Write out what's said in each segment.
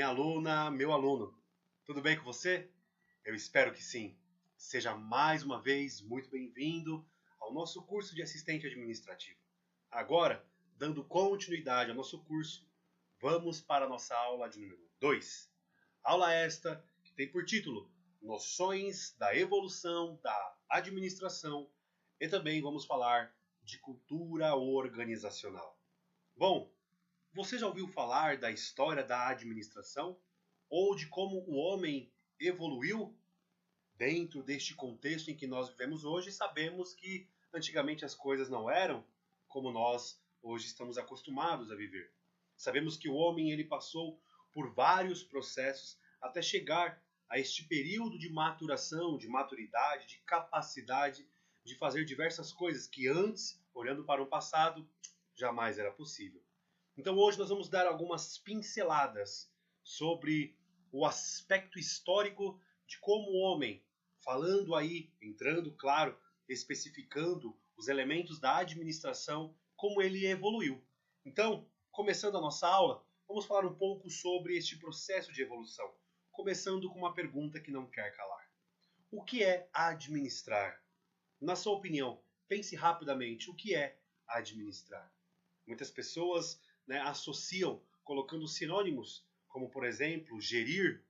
Minha aluna, meu aluno, tudo bem com você? Eu espero que sim. Seja mais uma vez muito bem-vindo ao nosso curso de assistente administrativo. Agora, dando continuidade ao nosso curso, vamos para a nossa aula de número 2. Aula esta que tem por título Noções da Evolução da Administração e também vamos falar de cultura organizacional. Bom, você já ouviu falar da história da administração? Ou de como o homem evoluiu dentro deste contexto em que nós vivemos hoje? Sabemos que antigamente as coisas não eram como nós hoje estamos acostumados a viver. Sabemos que o homem ele passou por vários processos até chegar a este período de maturação, de maturidade, de capacidade de fazer diversas coisas que antes, olhando para o passado, jamais era possível. Então hoje nós vamos dar algumas pinceladas sobre o aspecto histórico de como o homem, falando aí, entrando, claro, especificando os elementos da administração, como ele evoluiu. Então, começando a nossa aula, vamos falar um pouco sobre este processo de evolução, começando com uma pergunta que não quer calar. O que é administrar? Na sua opinião, pense rapidamente, o que é administrar? Muitas pessoas associam colocando sinônimos, como por exemplo, gerir,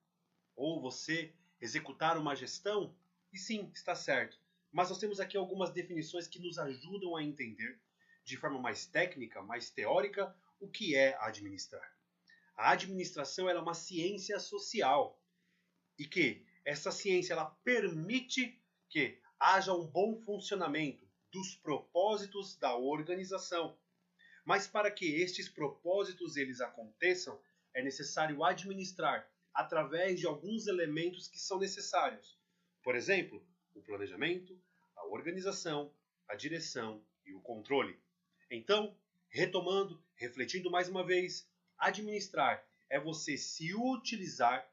ou você executar uma gestão, e sim, está certo. Mas nós temos aqui algumas definições que nos ajudam a entender, de forma mais técnica, mais teórica, o que é administrar. A administração é uma ciência social, e que essa ciência ela permite que haja um bom funcionamento dos propósitos da organização. Mas para que estes propósitos eles aconteçam, é necessário administrar através de alguns elementos que são necessários. Por exemplo, o planejamento, a organização, a direção e o controle. Então, retomando, refletindo mais uma vez, administrar é você se utilizar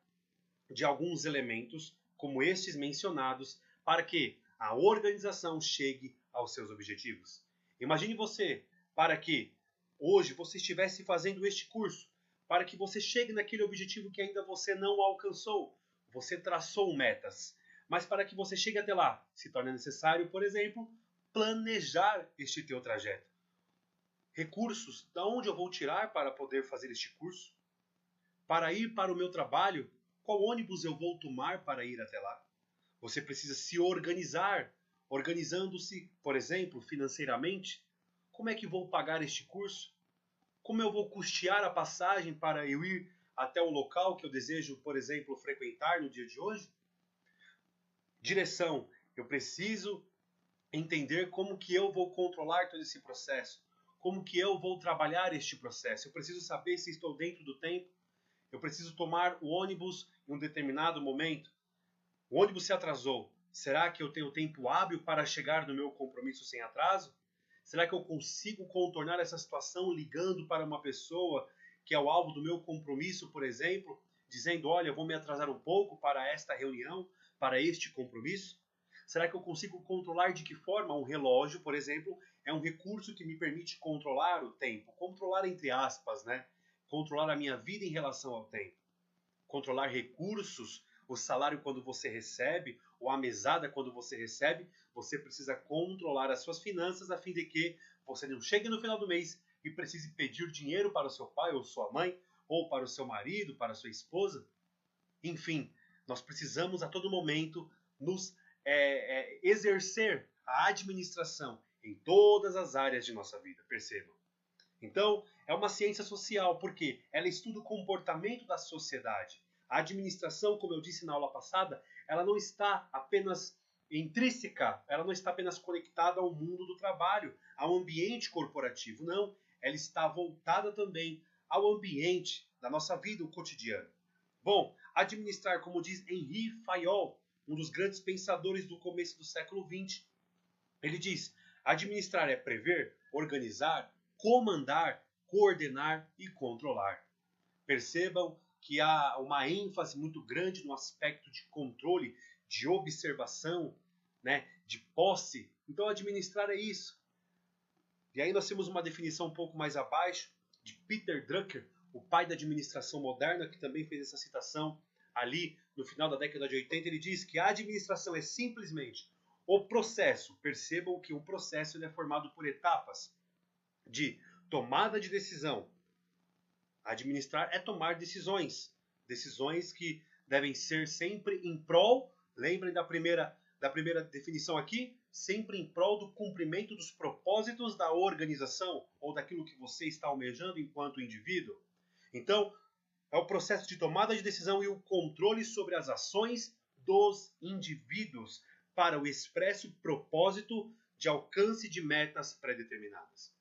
de alguns elementos, como estes mencionados, para que a organização chegue aos seus objetivos. Imagine você, para que hoje você estivesse fazendo este curso, para que você chegue naquele objetivo que ainda você não alcançou. Você traçou metas, mas para que você chegue até lá, se torna necessário, por exemplo, planejar este teu trajeto. Recursos, da onde eu vou tirar para poder fazer este curso? Para ir para o meu trabalho, qual ônibus eu vou tomar para ir até lá? Você precisa se organizar, organizando-se, por exemplo, financeiramente. Como é que vou pagar este curso? Como eu vou custear a passagem para eu ir até o local que eu desejo, por exemplo, frequentar no dia de hoje? Direção. Eu preciso entender como que eu vou controlar todo esse processo. Como que eu vou trabalhar este processo. Eu preciso saber se estou dentro do tempo. Eu preciso tomar o ônibus em um determinado momento. O ônibus se atrasou. Será que eu tenho tempo hábil para chegar no meu compromisso sem atraso? Será que eu consigo contornar essa situação ligando para uma pessoa que é o alvo do meu compromisso, por exemplo, dizendo, olha, eu vou me atrasar um pouco para esta reunião, para este compromisso? Será que eu consigo controlar de que forma? Um relógio, por exemplo, é um recurso que me permite controlar o tempo. Controlar entre aspas, né? Controlar a minha vida em relação ao tempo. Controlar recursos, o salário quando você recebe, ou a mesada quando você recebe, você precisa controlar as suas finanças a fim de que você não chegue no final do mês e precise pedir dinheiro para o seu pai ou sua mãe, ou para o seu marido, para a sua esposa. Enfim, nós precisamos a todo momento nos exercer a administração em todas as áreas de nossa vida, percebam. Então, é uma ciência social, porque ela estuda o comportamento da sociedade. A administração, como eu disse na aula passada, ela não está apenas intrínseca, ela não está apenas conectada ao mundo do trabalho, ao ambiente corporativo, não. Ela está voltada também ao ambiente da nossa vida, o cotidiano. Bom, administrar, como diz Henri Fayol, um dos grandes pensadores do começo do século XX, ele diz, administrar é prever, organizar, comandar, coordenar e controlar. Percebam que há uma ênfase muito grande no aspecto de controle, de observação, de posse. Então, administrar é isso. E aí nós temos uma definição um pouco mais abaixo de Peter Drucker, o pai da administração moderna, que também fez essa citação ali no final da década de 80, ele diz que a administração é simplesmente o processo. Percebam que o processo ele é formado por etapas de tomada de decisão. Administrar é tomar decisões. Decisões que devem ser sempre em prol, lembrem da primeira definição aqui, sempre em prol do cumprimento dos propósitos da organização ou daquilo que você está almejando enquanto indivíduo. Então, é o processo de tomada de decisão e o controle sobre as ações dos indivíduos para o expresso propósito de alcance de metas pré-determinadas.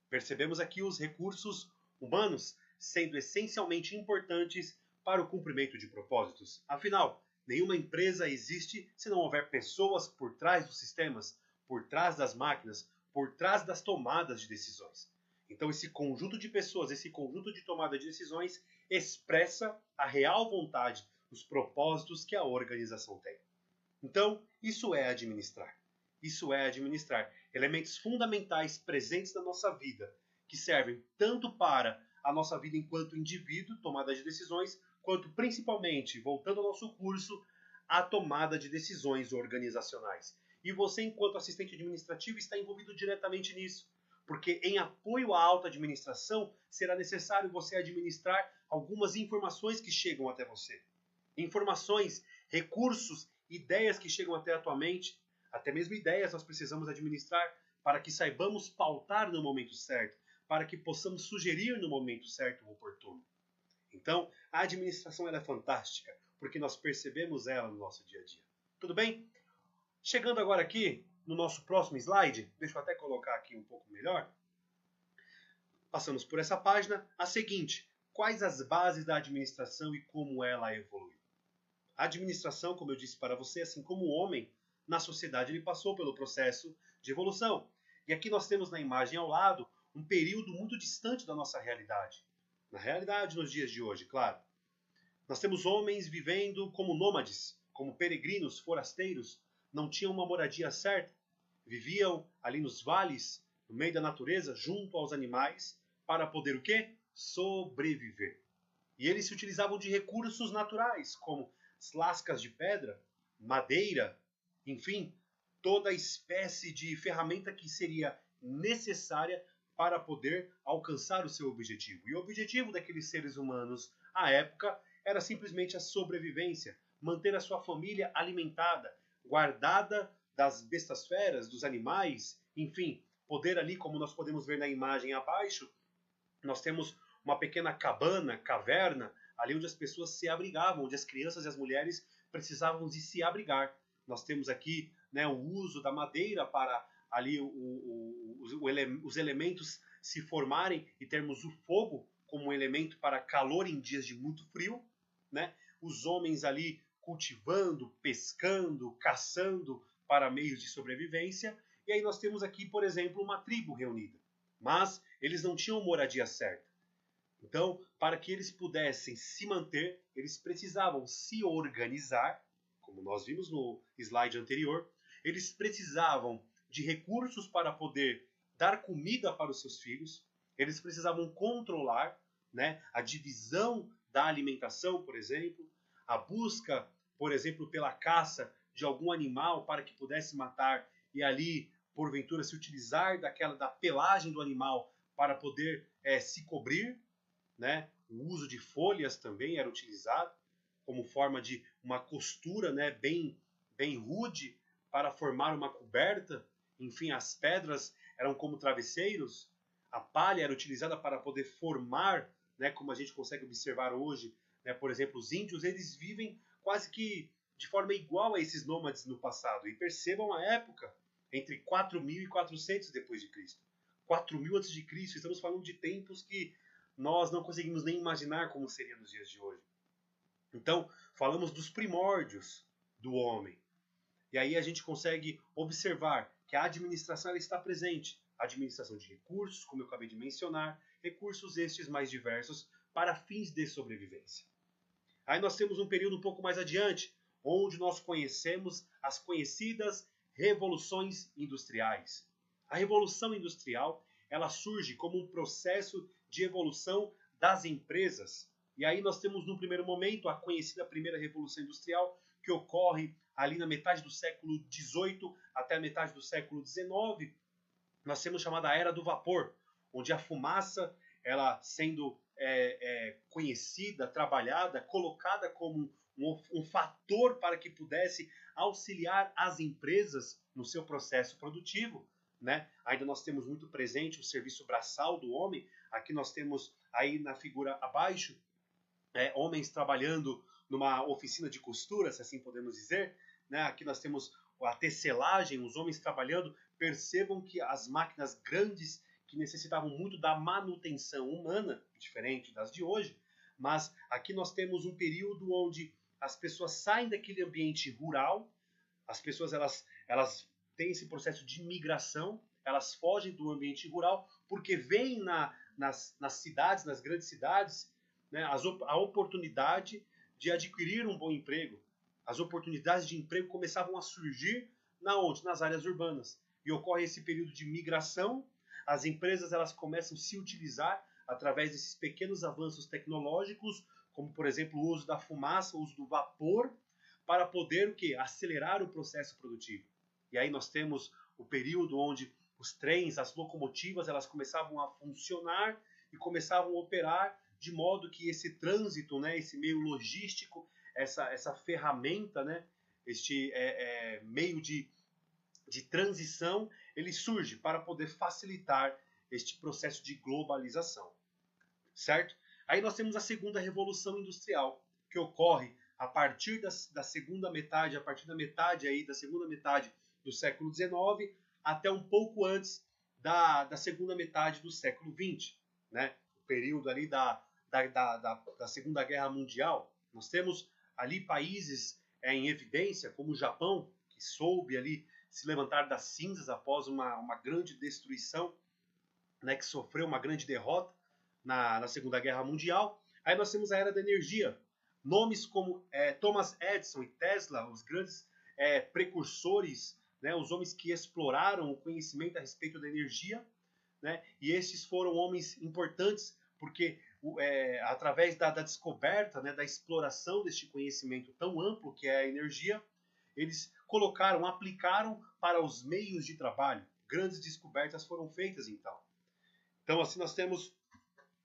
Percebemos aqui os recursos humanos sendo essencialmente importantes para o cumprimento de propósitos. Afinal, nenhuma empresa existe se não houver pessoas por trás dos sistemas, por trás das máquinas, por trás das tomadas de decisões. Então, esse conjunto de pessoas, esse conjunto de tomada de decisões expressa a real vontade, os propósitos que a organização tem. Então, isso é administrar. Isso é administrar elementos fundamentais presentes na nossa vida, que servem tanto para a nossa vida enquanto indivíduo, tomada de decisões, quanto principalmente, voltando ao nosso curso, a tomada de decisões organizacionais. E você, enquanto assistente administrativo, está envolvido diretamente nisso, porque em apoio à alta administração, será necessário você administrar algumas informações que chegam até você. Informações, recursos, ideias que chegam até a tua mente, até mesmo ideias nós precisamos administrar para que saibamos pautar no momento certo, para que possamos sugerir no momento certo e oportuno. Então, a administração ela é fantástica, porque nós percebemos ela no nosso dia a dia. Tudo bem? Chegando agora aqui no nosso próximo slide, deixa eu até colocar aqui um pouco melhor. Passamos por essa página. A seguinte, quais as bases da administração e como ela evolui? A administração, como eu disse para você, assim como o homem, na sociedade ele passou pelo processo de evolução. E aqui nós temos na imagem ao lado um período muito distante da nossa realidade. Na realidade, nos dias de hoje, claro. Nós temos homens vivendo como nômades, como peregrinos, forasteiros, não tinham uma moradia certa, viviam ali nos vales, no meio da natureza, junto aos animais, para poder o quê? Sobreviver. E eles se utilizavam de recursos naturais, como as lascas de pedra, madeira, enfim, toda espécie de ferramenta que seria necessária para poder alcançar o seu objetivo. E o objetivo daqueles seres humanos, à época, era simplesmente a sobrevivência, manter a sua família alimentada, guardada das bestas feras, dos animais, enfim, poder ali, como nós podemos ver na imagem abaixo, nós temos uma pequena cabana, caverna, ali onde as pessoas se abrigavam, onde as crianças e as mulheres precisavam de se abrigar. Nós temos aqui, né, o uso da madeira para ali os elementos se formarem e termos o fogo como um elemento para calor em dias de muito frio, né? Os homens ali cultivando, pescando, caçando para meios de sobrevivência. E aí nós temos aqui, por exemplo, uma tribo reunida. Mas eles não tinham moradia certa. Então, para que eles pudessem se manter, eles precisavam se organizar, como nós vimos no slide anterior. Eles precisavam de recursos para poder dar comida para os seus filhos. Eles precisavam controlar, né, a divisão da alimentação, por exemplo, a busca, por exemplo, pela caça de algum animal para que pudesse matar e ali, porventura, se utilizar da pelagem do animal para poder se cobrir, né? O uso de folhas também era utilizado como forma de uma costura, né, bem rude para formar uma coberta. Enfim, as pedras eram como travesseiros, a palha era utilizada para poder formar, né, como a gente consegue observar hoje, né, por exemplo, os índios, eles vivem quase que de forma igual a esses nômades no passado. E percebam a época, entre 4.400 depois de Cristo. 4.000 antes de Cristo, estamos falando de tempos que nós não conseguimos nem imaginar como seria nos dias de hoje. Então, falamos dos primórdios do homem. E aí a gente consegue observar que a administração ela está presente. A administração de recursos, como eu acabei de mencionar, recursos estes mais diversos para fins de sobrevivência. Aí nós temos um período um pouco mais adiante, onde nós conhecemos as conhecidas revoluções industriais. A Revolução Industrial ela surge como um processo de evolução das empresas. E aí nós temos, no primeiro momento, a conhecida primeira Revolução Industrial, que ocorre ali na metade do século XVIII até a metade do século XIX. Nós temos a chamada Era do Vapor, onde a fumaça, ela sendo conhecida, trabalhada, colocada como um fator para que pudesse auxiliar as empresas no seu processo produtivo, né? Ainda nós temos muito presente o serviço braçal do homem. Aqui nós temos aí na figura abaixo homens trabalhando numa oficina de costura, se assim podemos dizer, né? Aqui nós temos a tecelagem, os homens trabalhando. Percebam que as máquinas grandes que necessitavam muito da manutenção humana, diferente das de hoje, mas aqui nós temos um período onde as pessoas saem daquele ambiente rural, as pessoas elas têm esse processo de migração, elas fogem do ambiente rural porque veem nas cidades, nas grandes cidades, né, a oportunidade de adquirir um bom emprego. As oportunidades de emprego começavam a surgir nas áreas urbanas. E ocorre esse período de migração, as empresas elas começam a se utilizar através desses pequenos avanços tecnológicos, como por exemplo o uso da fumaça, o uso do vapor, para poder acelerar o processo produtivo. E aí nós temos o período onde os trens, as locomotivas, elas começavam a funcionar e começavam a operar de modo que esse trânsito, né, esse meio logístico, essa ferramenta, né, este meio de transição, ele surge para poder facilitar este processo de globalização, certo? Aí nós temos a segunda revolução industrial, que ocorre a partir da segunda metade, aí da segunda metade do século XIX até um pouco antes da segunda metade do século XX, né? O período ali da Segunda Guerra Mundial. Nós temos ali países em evidência, como o Japão, que soube ali se levantar das cinzas após uma grande destruição, né, que sofreu uma grande derrota na Segunda Guerra Mundial. Aí nós temos a Era da Energia. Nomes como Thomas Edison e Tesla, os grandes precursores, né, os homens que exploraram o conhecimento a respeito da energia, né, e esses foram homens importantes porque através da descoberta, né, da exploração deste conhecimento tão amplo que é a energia, eles aplicaram para os meios de trabalho. Grandes descobertas foram feitas então. Então assim nós temos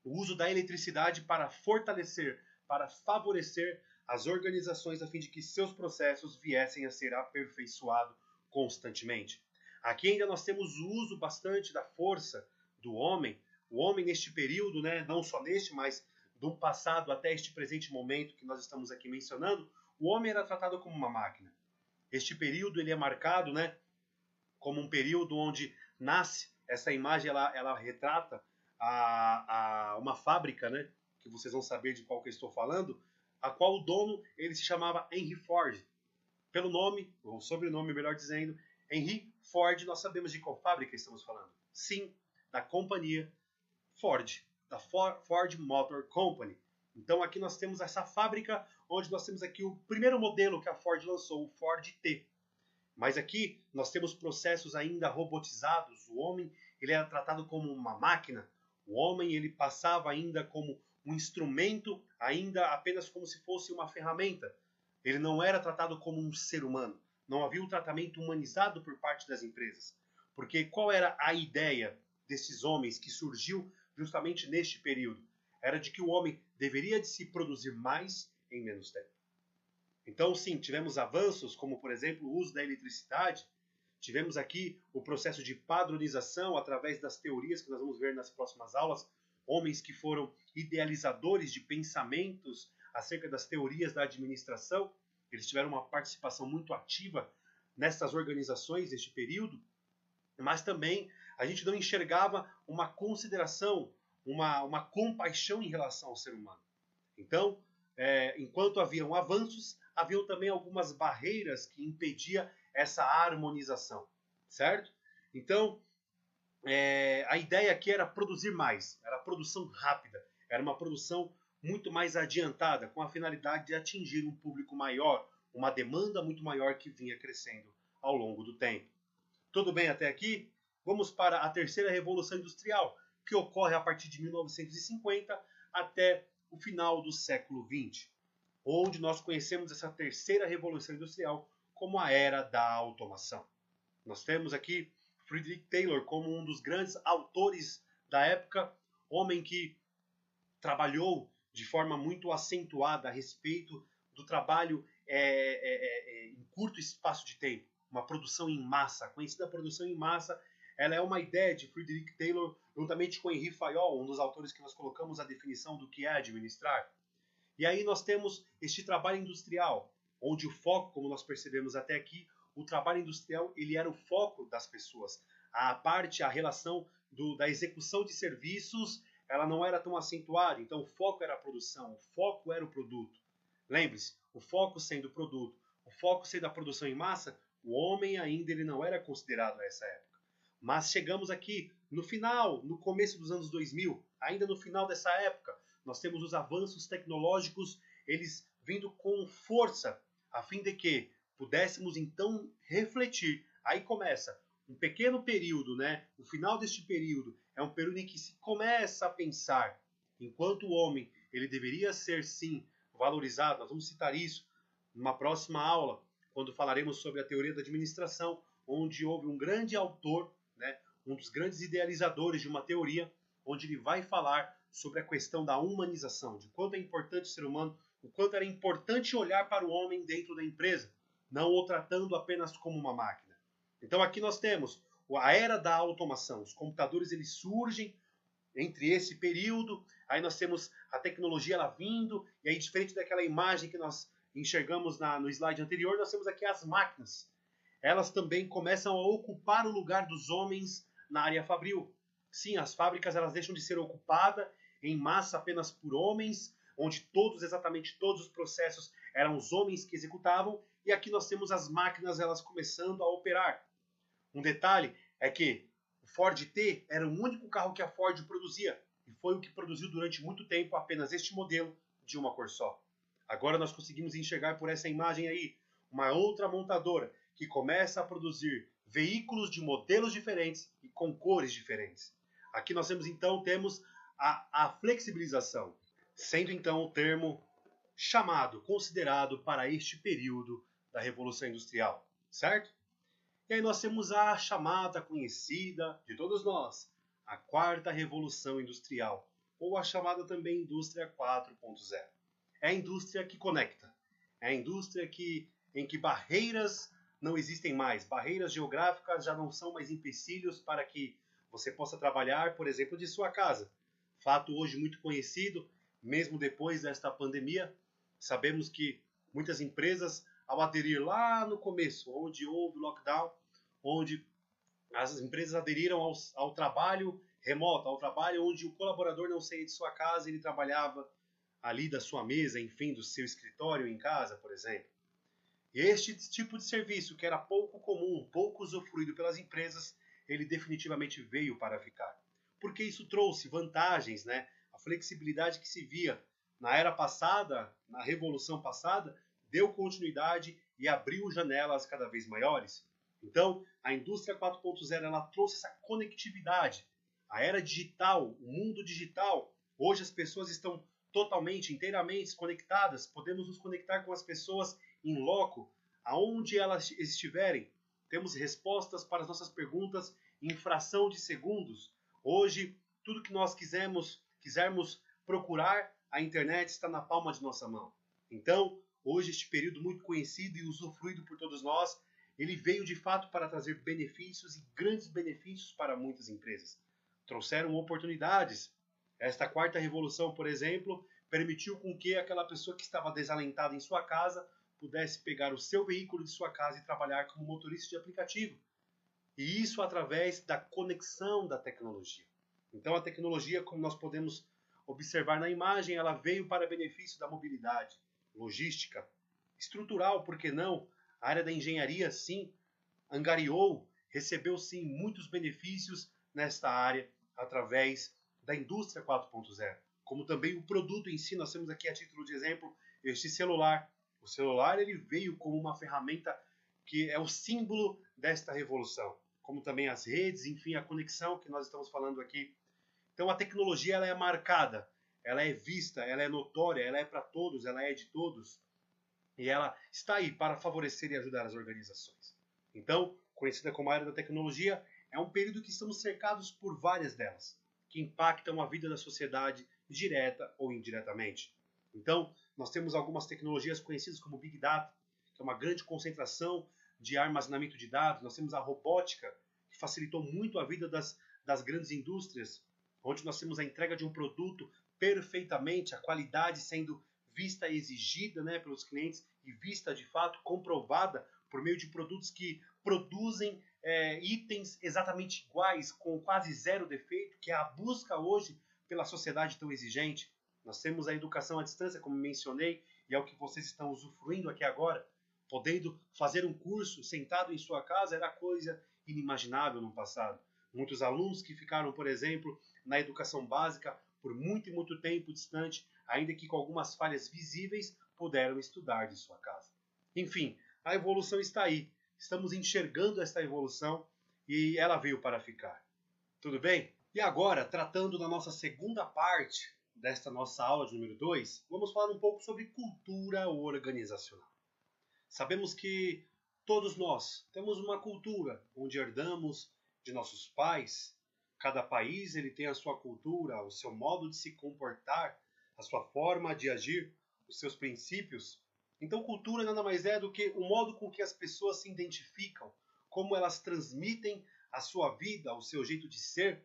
o uso da eletricidade para fortalecer, para favorecer as organizações a fim de que seus processos viessem a ser aperfeiçoados constantemente. Aqui ainda nós temos o uso bastante da força do homem. O homem neste período, né, não só neste, mas do passado até este presente momento que nós estamos aqui mencionando, o homem era tratado como uma máquina. Este período ele é marcado, né, como um período onde nasce essa imagem, ela retrata uma fábrica, né, que vocês vão saber de qual que eu estou falando, a qual o dono ele se chamava Henry Ford. Pelo nome, ou sobrenome, melhor dizendo, Henry Ford, nós sabemos de qual fábrica estamos falando. Sim, da companhia Ford, da Ford Motor Company. Então aqui nós temos essa fábrica, onde nós temos aqui o primeiro modelo que a Ford lançou, o Ford T. Mas aqui nós temos processos ainda robotizados. O homem ele era tratado como uma máquina. O homem ele passava ainda como um instrumento, ainda apenas como se fosse uma ferramenta. Ele não era tratado como um ser humano. Não havia um tratamento humanizado por parte das empresas. Porque qual era a ideia desses homens que surgiu justamente neste período? Era de que o homem deveria de se produzir mais em menos tempo. Então, sim, tivemos avanços, como, por exemplo, o uso da eletricidade. Tivemos aqui o processo de padronização através das teorias que nós vamos ver nas próximas aulas. Homens que foram idealizadores de pensamentos acerca das teorias da administração. Eles tiveram uma participação muito ativa nessas organizações deste período. Mas também a gente não enxergava uma consideração, uma compaixão em relação ao ser humano. Então, enquanto haviam avanços, haviam também algumas barreiras que impediam essa harmonização, certo? Então, a ideia aqui era produzir mais, era produção rápida, era uma produção muito mais adiantada, com a finalidade de atingir um público maior, uma demanda muito maior que vinha crescendo ao longo do tempo. Tudo bem até aqui? Vamos para a terceira Revolução Industrial, que ocorre a partir de 1950 até o final do século XX, onde nós conhecemos essa terceira revolução industrial como a era da automação. Nós temos aqui Frederick Taylor como um dos grandes autores da época, homem que trabalhou de forma muito acentuada a respeito do trabalho em curto espaço de tempo, uma produção em massa. A conhecida produção em massa, ela é uma ideia de Frederick Taylor, juntamente com Henri Fayol, um dos autores que nós colocamos a definição do que é administrar. E aí nós temos este trabalho industrial, onde o foco, como nós percebemos até aqui, o trabalho industrial ele era o foco das pessoas. A relação da execução de serviços, ela não era tão acentuada, então o foco era a produção, o foco era o produto. Lembre-se, o foco sendo o produto, o foco sendo a produção em massa, o homem ainda ele não era considerado nessa época. Mas chegamos aqui no final, no começo dos anos 2000, ainda no final dessa época, nós temos os avanços tecnológicos, eles vindo com força, a fim de que pudéssemos então refletir. Aí começa um pequeno período, né? O final deste período é um período em que se começa a pensar, enquanto o homem ele deveria ser sim valorizado. Nós vamos citar isso numa próxima aula, quando falaremos sobre a teoria da administração, onde houve um grande autor, né? Um dos grandes idealizadores de uma teoria, onde ele vai falar sobre a questão da humanização, de quanto é importante o ser humano, o quanto era importante olhar para o homem dentro da empresa, não o tratando apenas como uma máquina. Então aqui nós temos a era da automação. Os computadores eles surgem entre esse período, aí nós temos a tecnologia ela vindo, e aí diferente daquela imagem que nós enxergamos no slide anterior, nós temos aqui as máquinas. Elas também começam a ocupar o lugar dos homens na área fabril. Sim, as fábricas elas deixam de ser ocupadas em massa apenas por homens, onde exatamente todos os processos eram os homens que executavam, e aqui nós temos as máquinas elas começando a operar. Um detalhe é que o Ford T era o único carro que a Ford produzia, e foi o que produziu durante muito tempo apenas este modelo de uma cor só. Agora nós conseguimos enxergar por essa imagem aí uma outra montadora que começa a produzir veículos de modelos diferentes e com cores diferentes. Aqui nós temos a flexibilização, sendo então o termo considerado para este período da Revolução Industrial, certo? E aí nós temos a chamada conhecida de todos nós, a Quarta Revolução Industrial, ou a chamada também Indústria 4.0. É a indústria que conecta, é a indústria em que barreiras não existem mais, barreiras geográficas já não são mais empecilhos para que você possa trabalhar, por exemplo, de sua casa. Fato hoje muito conhecido, mesmo depois desta pandemia, sabemos que muitas empresas, ao aderir lá no começo, onde houve lockdown, onde as empresas aderiram ao trabalho remoto, ao trabalho onde o colaborador não saía de sua casa, ele trabalhava ali da sua mesa, enfim, do seu escritório em casa, por exemplo. E este tipo de serviço, que era pouco comum, pouco usufruído pelas empresas, ele definitivamente veio para ficar. Porque isso trouxe vantagens, né? A flexibilidade que se via na era passada, na revolução passada, deu continuidade e abriu janelas cada vez maiores. Então, a indústria 4.0 ela trouxe essa conectividade. A era digital, o mundo digital, hoje as pessoas estão totalmente, inteiramente conectadas. Podemos nos conectar com as pessoas em loco, aonde elas estiverem. Temos respostas para as nossas perguntas em fração de segundos. Hoje, tudo que nós quisermos procurar, a internet está na palma de nossa mão. Então, hoje, este período muito conhecido e usufruído por todos nós, ele veio de fato para trazer benefícios e grandes benefícios para muitas empresas. Trouxeram oportunidades. Esta quarta revolução, por exemplo, permitiu com que aquela pessoa que estava desalentada em sua casa pudesse pegar o seu veículo de sua casa e trabalhar como motorista de aplicativo. E isso através da conexão da tecnologia. Então a tecnologia, como nós podemos observar na imagem, ela veio para benefício da mobilidade, logística, estrutural, por que não? A área da engenharia, sim, angariou, recebeu, sim, muitos benefícios nesta área através da indústria 4.0. Como também o produto em si, nós temos aqui a título de exemplo este celular. O celular ele veio como uma ferramenta que é o símbolo desta revolução, como também as redes, enfim, a conexão que nós estamos falando aqui. Então a tecnologia ela é marcada, ela é vista, ela é notória, ela é para todos, ela é de todos. E ela está aí para favorecer e ajudar as organizações. Então, conhecida como a era da tecnologia, é um período que estamos cercados por várias delas, que impactam a vida da sociedade direta ou indiretamente. Então, nós temos algumas tecnologias conhecidas como Big Data, que é uma grande concentração de armazenamento de dados. Nós temos a robótica, que facilitou muito a vida das grandes indústrias, onde nós temos a entrega de um produto perfeitamente, a qualidade sendo vista e exigida, né, pelos clientes e vista de fato, comprovada por meio de produtos que produzem itens exatamente iguais, com quase zero defeito, que é a busca hoje pela sociedade tão exigente. Nós temos a educação à distância, como mencionei, e é o que vocês estão usufruindo aqui agora. Podendo fazer um curso sentado em sua casa era coisa inimaginável no passado. Muitos alunos que ficaram, por exemplo, na educação básica por muito e muito tempo distante, ainda que com algumas falhas visíveis, puderam estudar de sua casa. Enfim, a evolução está aí. Estamos enxergando esta evolução e ela veio para ficar. Tudo bem? E agora, tratando da nossa segunda parte desta nossa aula de número 2, vamos falar um pouco sobre cultura organizacional. Sabemos que todos nós temos uma cultura onde herdamos de nossos pais. Cada país ele tem a sua cultura, o seu modo de se comportar, a sua forma de agir, os seus princípios. Então, cultura nada mais é do que o modo com que as pessoas se identificam, como elas transmitem a sua vida, o seu jeito de ser.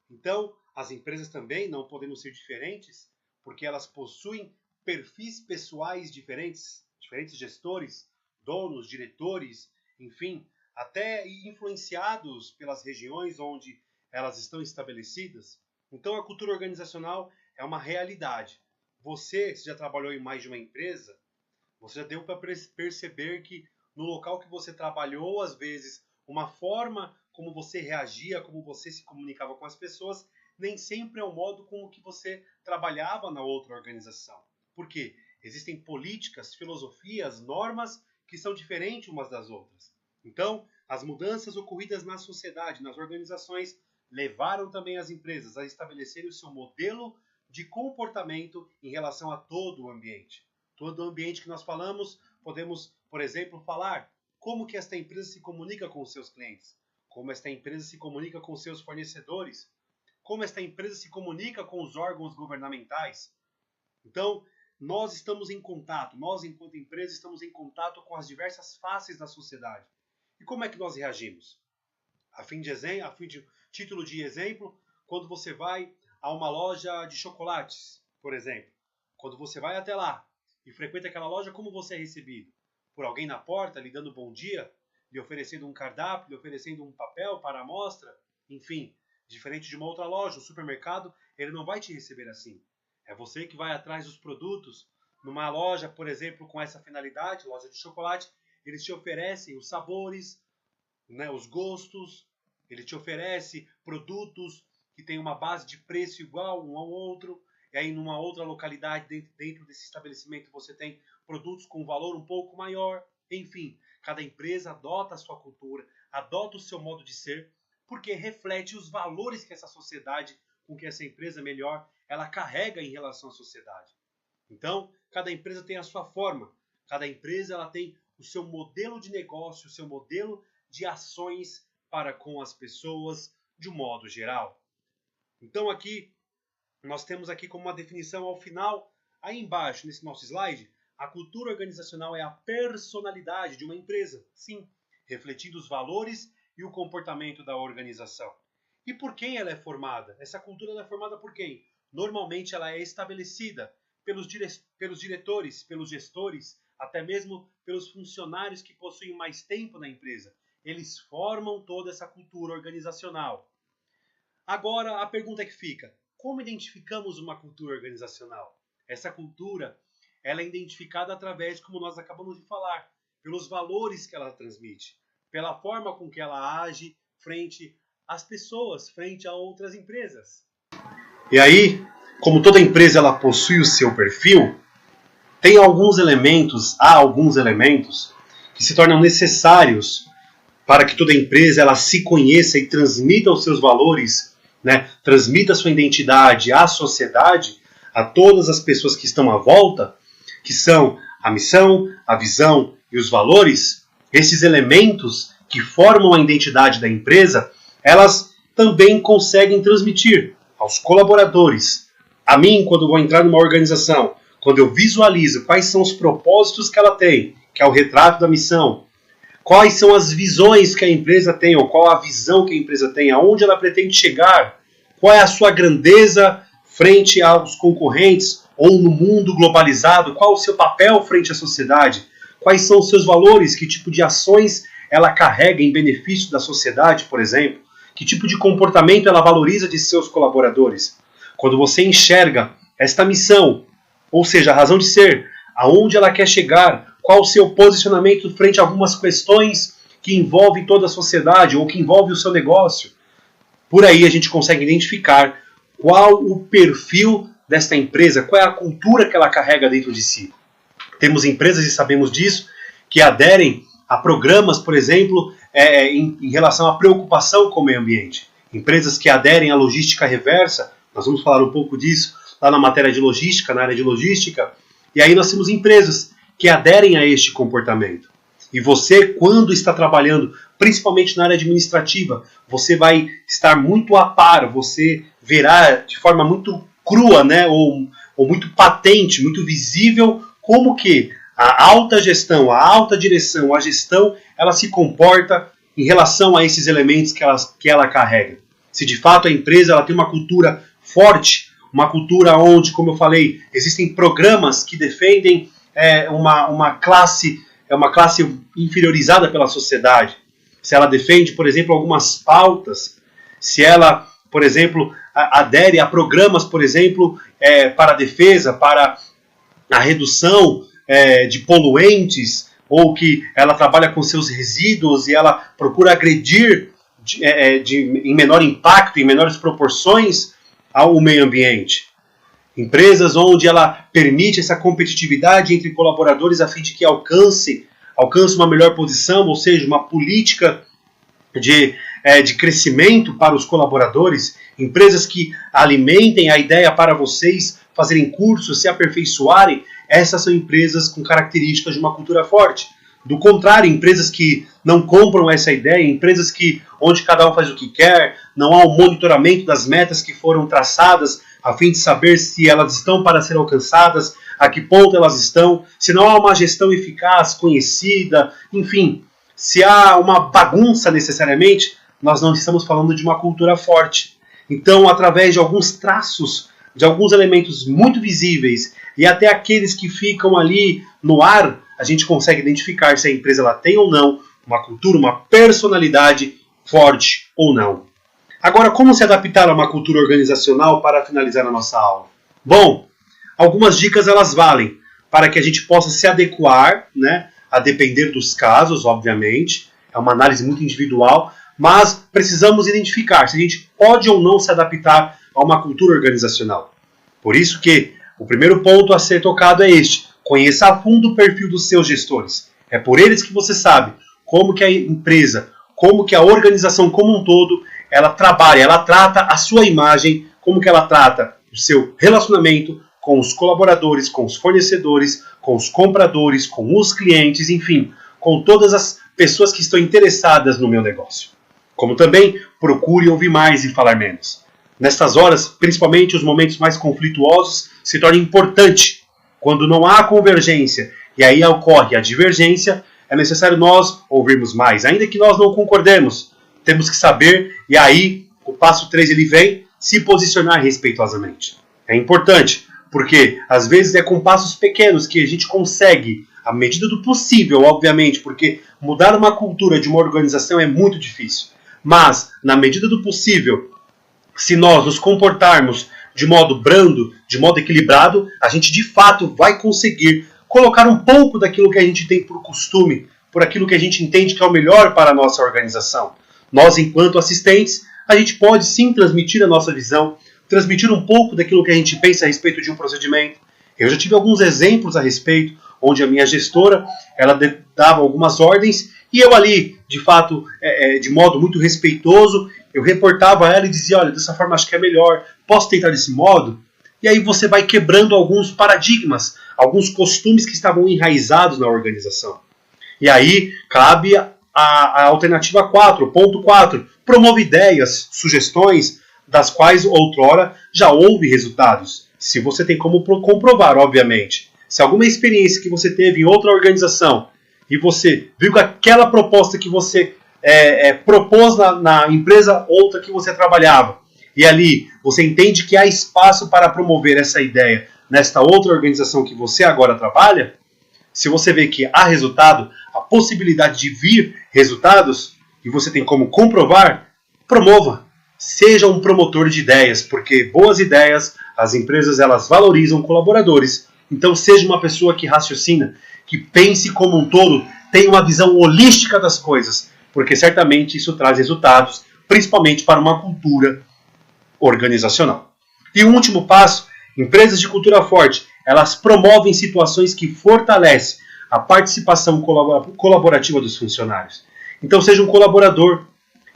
Então, as empresas também não podendo ser diferentes, porque elas possuem perfis pessoais diferentes, diferentes gestores, donos, diretores, enfim, até influenciados pelas regiões onde elas estão estabelecidas. Então, a cultura organizacional é uma realidade. Você, que já trabalhou em mais de uma empresa, você já deu para perceber que no local que você trabalhou, às vezes, uma forma como você reagia, como você se comunicava com as pessoas, nem sempre é o modo com que você trabalhava na outra organização. Por quê? Existem políticas, filosofias, normas que são diferentes umas das outras. Então, as mudanças ocorridas na sociedade, nas organizações, levaram também as empresas a estabelecerem o seu modelo de comportamento em relação a todo o ambiente. Todo o ambiente que nós falamos, podemos, por exemplo, falar como que esta empresa se comunica com os seus clientes, como esta empresa se comunica com os seus fornecedores, como esta empresa se comunica com os órgãos governamentais. Então, nós estamos em contato, nós enquanto empresa estamos em contato com as diversas faces da sociedade. E como é que nós reagimos? A fim de título de exemplo, quando você vai a uma loja de chocolates, por exemplo, quando você vai até lá e frequenta aquela loja, como você é recebido? Por alguém na porta, lhe dando bom dia, lhe oferecendo um cardápio, lhe oferecendo um papel para a amostra, enfim, diferente de uma outra loja, um supermercado, ele não vai te receber assim. É você que vai atrás dos produtos. Numa loja, por exemplo, com essa finalidade, loja de chocolate, eles te oferecem os sabores, né, os gostos, ele te oferece produtos que têm uma base de preço igual um ao outro, e aí numa outra localidade dentro desse estabelecimento você tem produtos com valor um pouco maior. Enfim, cada empresa adota a sua cultura, adota o seu modo de ser, porque reflete os valores que essa sociedade, com que essa empresa melhor, ela carrega em relação à sociedade. Então, cada empresa tem a sua forma, cada empresa ela tem o seu modelo de negócio, o seu modelo de ações para com as pessoas de um modo geral. Então aqui, nós temos aqui como uma definição ao final, aí embaixo nesse nosso slide, a cultura organizacional é a personalidade de uma empresa, sim, refletindo os valores e o comportamento da organização. E por quem ela é formada? Essa cultura ela é formada por quem? Normalmente ela é estabelecida pelos diretores, pelos gestores, até mesmo pelos funcionários que possuem mais tempo na empresa. Eles formam toda essa cultura organizacional. Agora a pergunta que fica, como identificamos uma cultura organizacional? Essa cultura ela é identificada através, como nós acabamos de falar, pelos valores que ela transmite, pela forma com que ela age frente às pessoas, frente a outras empresas. E aí, como toda empresa ela possui o seu perfil, há alguns elementos que se tornam necessários para que toda empresa ela se conheça e transmita os seus valores, né, transmita a sua identidade à sociedade a todas as pessoas que estão à volta, que são a missão, a visão e os valores, esses elementos que formam a identidade da empresa, elas também conseguem transmitir aos colaboradores. A mim, quando vou entrar numa organização, quando eu visualizo quais são os propósitos que ela tem, que é o retrato da missão, quais são as visões que a empresa tem, ou qual a visão que a empresa tem, aonde ela pretende chegar, qual é a sua grandeza frente aos concorrentes, ou no mundo globalizado, qual o seu papel frente à sociedade, quais são os seus valores, que tipo de ações ela carrega em benefício da sociedade, por exemplo, que tipo de comportamento ela valoriza de seus colaboradores. Quando você enxerga esta missão, ou seja, a razão de ser, aonde ela quer chegar, qual o seu posicionamento frente a algumas questões que envolvem toda a sociedade ou que envolvem o seu negócio, por aí a gente consegue identificar qual o perfil desta empresa, qual é a cultura que ela carrega dentro de si. Temos empresas, e sabemos disso, que aderem a programas, por exemplo, em relação à preocupação com o meio ambiente. Empresas que aderem à logística reversa, nós vamos falar um pouco disso lá na matéria de logística, na área de logística, e aí nós temos empresas que aderem a este comportamento. E você, quando está trabalhando, principalmente na área administrativa, você vai estar muito a par, você verá de forma muito crua, né, ou muito patente, muito visível, como que a alta gestão, a alta direção, a gestão, ela se comporta em relação a esses elementos que ela carrega. Se de fato a empresa ela tem uma cultura forte, uma cultura onde, como eu falei, existem programas que defendem uma classe inferiorizada pela sociedade. Se ela defende, por exemplo, algumas pautas, se ela, por exemplo, adere a programas, por exemplo, para a defesa, para a redução de poluentes, ou que ela trabalha com seus resíduos e ela procura agredir em menor impacto, em menores proporções ao meio ambiente. Empresas onde ela permite essa competitividade entre colaboradores a fim de que alcance uma melhor posição, ou seja, uma política de crescimento para os colaboradores. Empresas que alimentem a ideia para vocês fazerem cursos, se aperfeiçoarem. Essas são empresas com características de uma cultura forte. Do contrário, empresas que não compram essa ideia, empresas onde cada um faz o que quer, não há um monitoramento das metas que foram traçadas a fim de saber se elas estão para ser alcançadas, a que ponto elas estão, se não há uma gestão eficaz, conhecida, enfim, se há uma bagunça necessariamente, nós não estamos falando de uma cultura forte. Então, através de alguns traços, de alguns elementos muito visíveis e até aqueles que ficam ali no ar, a gente consegue identificar se a empresa ela tem ou não uma cultura, uma personalidade forte ou não. Agora, como se adaptar a uma cultura organizacional para finalizar a nossa aula? Bom, algumas dicas elas valem para que a gente possa se adequar, né, a depender dos casos, obviamente. É uma análise muito individual, mas precisamos identificar se a gente pode ou não se adaptar a uma cultura organizacional. Por isso que o primeiro ponto a ser tocado é este: conheça a fundo o perfil dos seus gestores. É por eles que você sabe como que a empresa, como que a organização como um todo, ela trabalha, ela trata a sua imagem, como que ela trata o seu relacionamento com os colaboradores, com os fornecedores, com os compradores, com os clientes, enfim, com todas as pessoas que estão interessadas no meu negócio. Como também procure ouvir mais e falar menos. Nestas horas, principalmente os momentos mais conflituosos, se torna importante. Quando não há convergência e aí ocorre a divergência, é necessário nós ouvirmos mais. Ainda que nós não concordemos, temos que saber, e aí o passo 3 ele vem, se posicionar respeitosamente. É importante, porque às vezes é com passos pequenos que a gente consegue, à medida do possível, obviamente, porque mudar uma cultura de uma organização é muito difícil. Mas, na medida do possível, se nós nos comportarmos de modo brando, de modo equilibrado, a gente de fato vai conseguir colocar um pouco daquilo que a gente tem por costume, por aquilo que a gente entende que é o melhor para a nossa organização. Nós, enquanto assistentes, a gente pode sim transmitir a nossa visão, transmitir um pouco daquilo que a gente pensa a respeito de um procedimento. Eu já tive alguns exemplos a respeito, onde a minha gestora, ela dava algumas ordens, e eu ali, de fato, de modo muito respeitoso, eu reportava a ela e dizia, olha, dessa forma acho que é melhor, posso tentar desse modo? e aí você vai quebrando alguns paradigmas, alguns costumes que estavam enraizados na organização. E aí cabe a alternativa 4, ponto 4, promove ideias, sugestões, das quais outrora já houve resultados. Se você tem como comprovar, obviamente. Se alguma experiência que você teve em outra organização e você viu que aquela proposta que você propôs na empresa outra que você trabalhava, e ali você entende que há espaço para promover essa ideia nesta outra organização que você agora trabalha, se você vê que há resultado, a possibilidade de vir resultados, e você tem como comprovar, promova. Seja um promotor de ideias, porque boas ideias, as empresas elas valorizam colaboradores. Então seja uma pessoa que raciocina, que pense como um todo, tenha uma visão holística das coisas, porque certamente isso traz resultados, principalmente para uma cultura organizacional. E o último passo, empresas de cultura forte, elas promovem situações que fortalecem a participação colaborativa dos funcionários. Então seja um colaborador.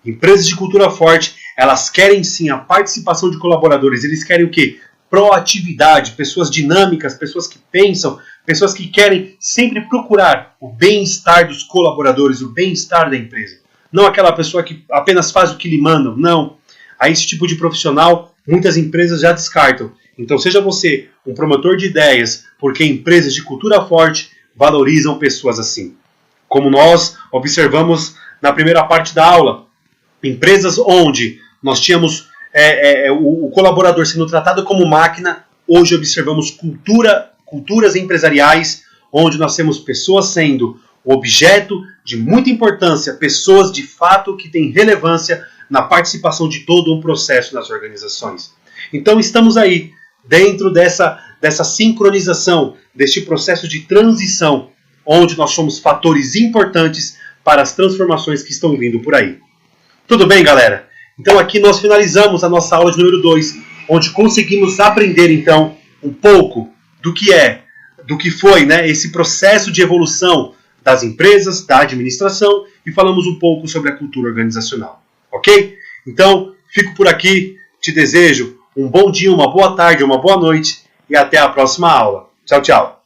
Empresas de cultura forte, elas querem sim a participação de colaboradores. Eles querem o quê? Proatividade, pessoas dinâmicas, pessoas que pensam, pessoas que querem sempre procurar o bem-estar dos colaboradores, o bem-estar da empresa. Não aquela pessoa que apenas faz o que lhe mandam, não. A esse tipo de profissional, muitas empresas já descartam. Então seja você um promotor de ideias, porque empresas de cultura forte valorizam pessoas assim. Como nós observamos na primeira parte da aula, empresas onde nós tínhamos o colaborador sendo tratado como máquina, hoje observamos culturas empresariais onde nós temos pessoas sendo objeto de muita importância, pessoas de fato que têm relevância na participação de todo um processo nas organizações. Então estamos aí, dentro dessa sincronização, deste processo de transição, onde nós somos fatores importantes para as transformações que estão vindo por aí. Tudo bem, galera? Então aqui nós finalizamos a nossa aula de número 2, onde conseguimos aprender então um pouco do que foi, né, esse processo de evolução das empresas, da administração, e falamos um pouco sobre a cultura organizacional. Ok? Então, fico por aqui, te desejo um bom dia, uma boa tarde, uma boa noite e até a próxima aula. Tchau, tchau.